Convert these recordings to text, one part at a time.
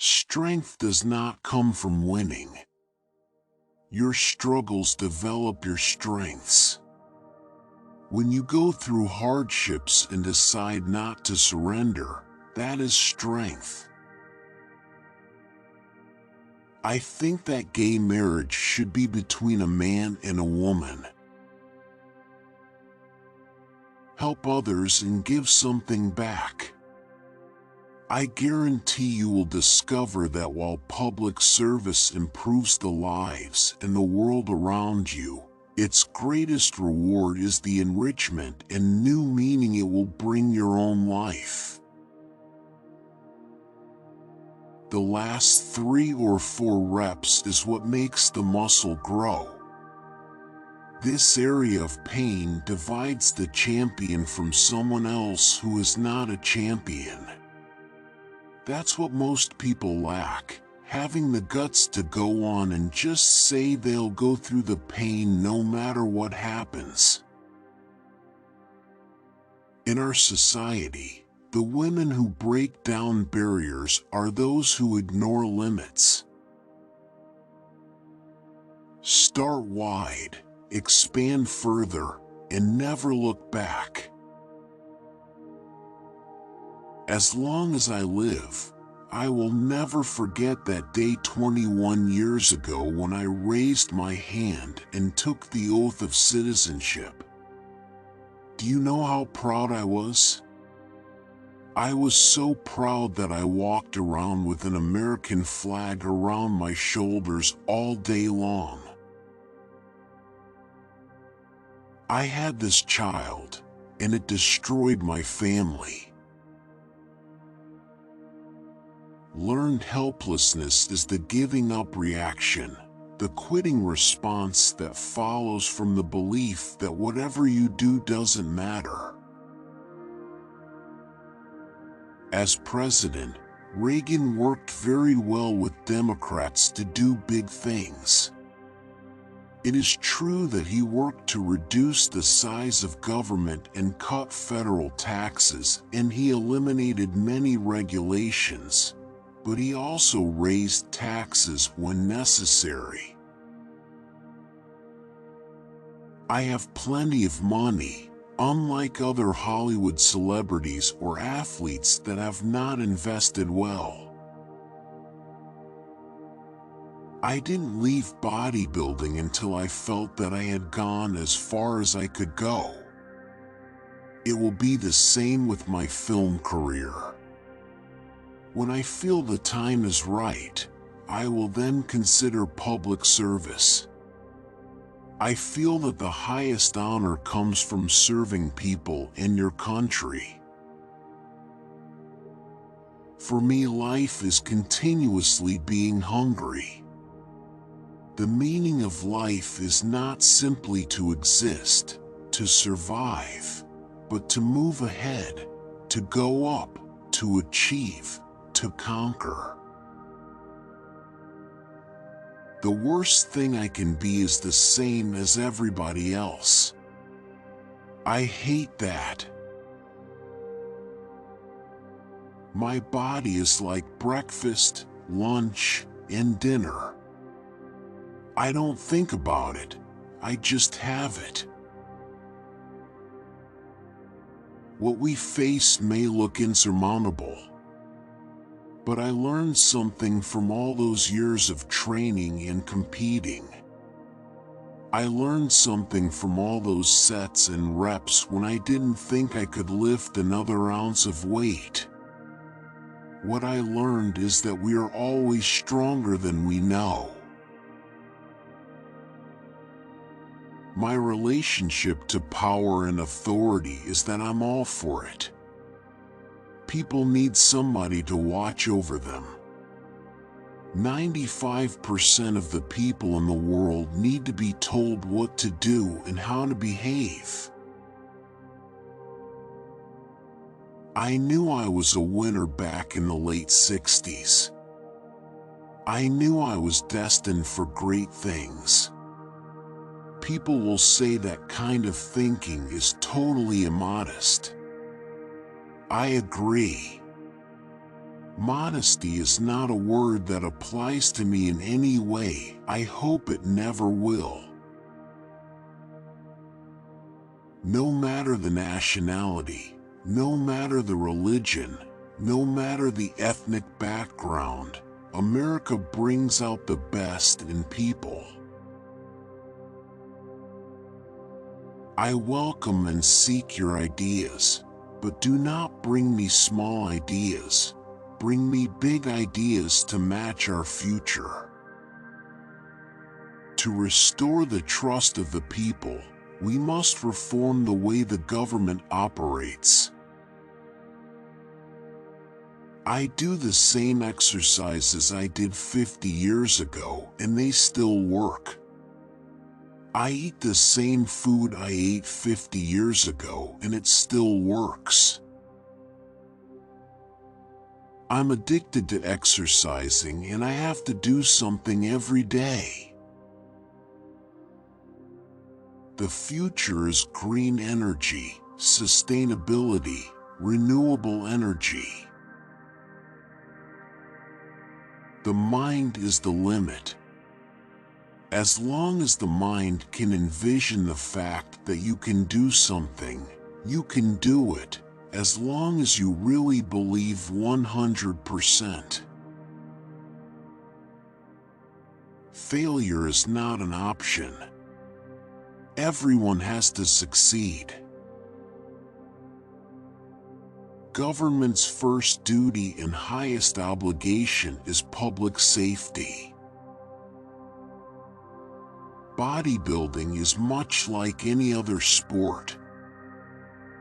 Strength does not come from winning. Your struggles develop your strengths. When you go through hardships and decide not to surrender, that is strength. I think that gay marriage should be between a man and a woman. Help others and give something back. I guarantee you will discover that while public service improves the lives and the world around you, its greatest reward is the enrichment and new meaning it will bring your own life. The last 3 or 4 reps is what makes the muscle grow. This area of pain divides the champion from someone else who is not a champion. That's what most people lack, having the guts to go on and just say they'll go through the pain no matter what happens. In our society, the women who break down barriers are those who ignore limits. Start wide, expand further, and never look back. As long as I live, I will never forget that day 21 years ago when I raised my hand and took the oath of citizenship. Do you know how proud I was? I was so proud that I walked around with an American flag around my shoulders all day long. I had this child, and it destroyed my family. Learned helplessness is the giving up reaction, the quitting response that follows from the belief that whatever you do doesn't matter. As president, Reagan worked very well with Democrats to do big things. It is true that he worked to reduce the size of government and cut federal taxes, and he eliminated many regulations. But he also raised taxes when necessary. I have plenty of money, unlike other Hollywood celebrities or athletes that have not invested well. I didn't leave bodybuilding until I felt that I had gone as far as I could go. It will be the same with my film career. When I feel the time is right, I will then consider public service. I feel that the highest honor comes from serving people in your country. For me, life is continuously being hungry. The meaning of life is not simply to exist, to survive, but to move ahead, to go up, to achieve, to conquer. The worst thing I can be is the same as everybody else. I hate that. My body is like breakfast, lunch, and dinner. I don't think about it, I just have it. What we face may look insurmountable, but I learned something from all those years of training and competing. I learned something from all those sets and reps when I didn't think I could lift another ounce of weight. What I learned is that we are always stronger than we know. My relationship to power and authority is that I'm all for it. People need somebody to watch over them. 95% of the people in the world need to be told what to do and how to behave. I knew I was a winner back in the late 60s. I knew I was destined for great things. People will say that kind of thinking is totally immodest. I agree. Modesty is not a word that applies to me in any way. I hope it never will. No matter the nationality, no matter the religion, no matter the ethnic background, America brings out the best in people. I welcome and seek your ideas, but do not bring me small ideas. Bring me big ideas to match our future. To restore the trust of the people, we must reform the way the government operates. I do the same exercises I did 50 years ago, and they still work. I eat the same food I ate 50 years ago, and it still works. I'm addicted to exercising, and I have to do something every day. The future is green energy, sustainability, renewable energy. The mind is the limit. As long as the mind can envision the fact that you can do something, you can do it, as long as you really believe 100%. Failure is not an option. Everyone has to succeed. Government's first duty and highest obligation is public safety. Bodybuilding is much like any other sport.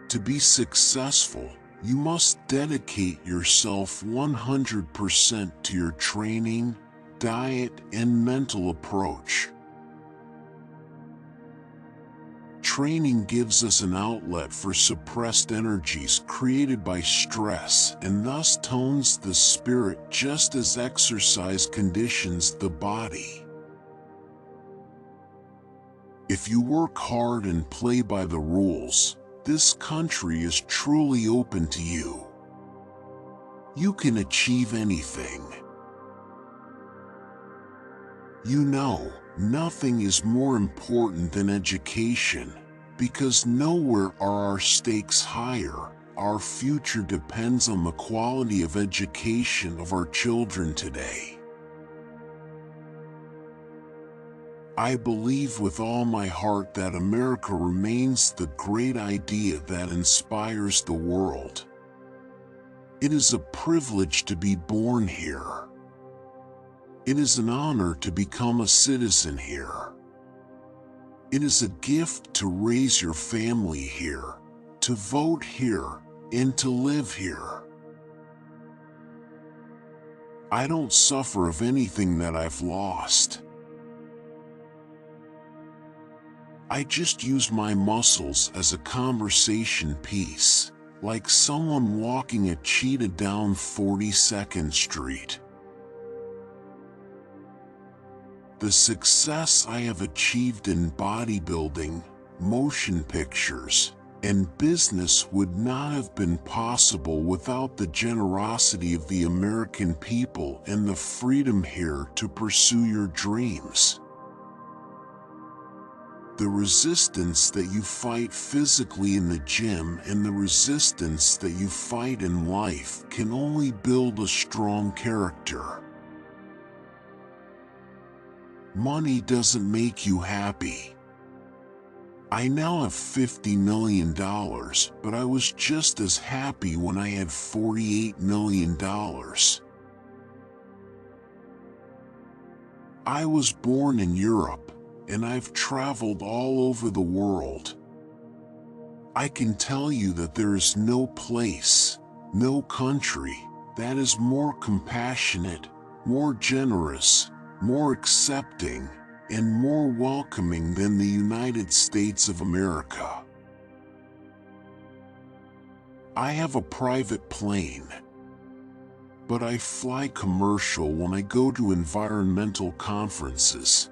To be successful, you must dedicate yourself 100% to your training, diet, and mental approach. Training gives us an outlet for suppressed energies created by stress and thus tones the spirit just as exercise conditions the body. If you work hard and play by the rules, this country is truly open to you. You can achieve anything. You know, nothing is more important than education, because nowhere are our stakes higher. Our future depends on the quality of education of our children today. I believe with all my heart that America remains the great idea that inspires the world. It is a privilege to be born here. It is an honor to become a citizen here. It is a gift to raise your family here, to vote here, and to live here. I don't suffer of anything that I've lost. I just use my muscles as a conversation piece, like someone walking a cheetah down 42nd Street. The success I have achieved in bodybuilding, motion pictures, and business would not have been possible without the generosity of the American people and the freedom here to pursue your dreams. The resistance that you fight physically in the gym and the resistance that you fight in life can only build a strong character. Money doesn't make you happy. I now have $50 million, but I was just as happy when I had $48 million. I was born in Europe, and I've traveled all over the world. I can tell you that there is no place, no country, that is more compassionate, more generous, more accepting, and more welcoming than the United States of America. I have a private plane, but I fly commercial when I go to environmental conferences.